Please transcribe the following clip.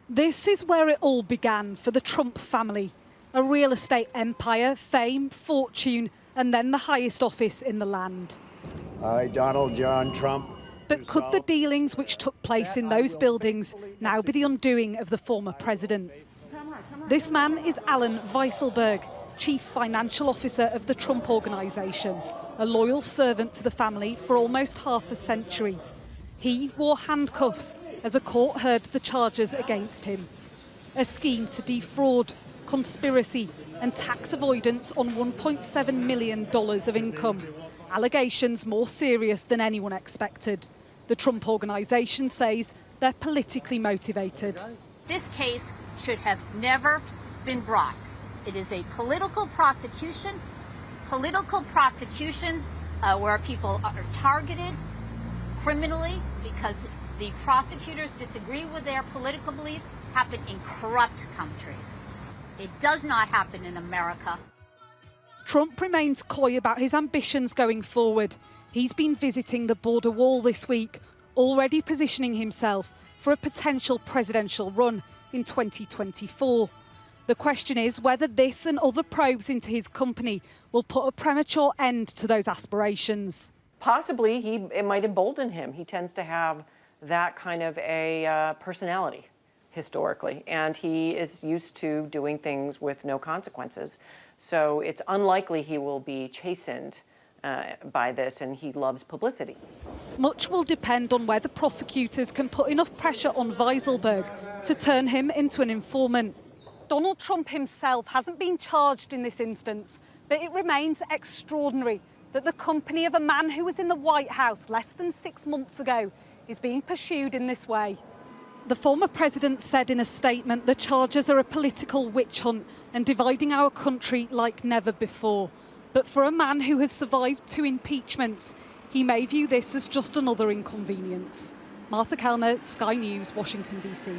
This is where it all began for the Trump family. A real estate empire, fame, fortune, and then the highest office in the land. I, Donald John Trump. But could the dealings which took place in those buildings now be the undoing of the former president? This man is Allen Weisselberg, Chief Financial Officer of the Trump Organization, a loyal servant to the family for almost half a century. He wore handcuffs as a court heard the charges against him. A scheme to defraud, conspiracy and tax avoidance on $1.7 million of income. Allegations more serious than anyone expected. The Trump Organization says they're politically motivated. This case should have never been brought. It is a political prosecution. Political prosecutions where people are targeted criminally because the prosecutors disagree with their political beliefs happen in corrupt countries. It does not happen in America. Trump remains coy about his ambitions going forward. He's been visiting the border wall this week, already positioning himself for a potential presidential run in 2024. The question is whether this and other probes into his company will put a premature end to those aspirations. Possibly it might embolden him. He tends to have that kind of a personality historically, and he is used to doing things with no consequences. So it's unlikely he will be chastened by this, and he loves publicity. Much will depend on whether prosecutors can put enough pressure on Weisselberg to turn him into an informant. Donald Trump himself hasn't been charged in this instance, but it remains extraordinary that the company of a man who was in the White House less than 6 months ago is being pursued in this way. The former president said in a statement the charges are a political witch hunt and dividing our country like never before. But for a man who has survived 2 impeachments, he may view this as just another inconvenience. Martha Kelner, Sky News, Washington, D.C.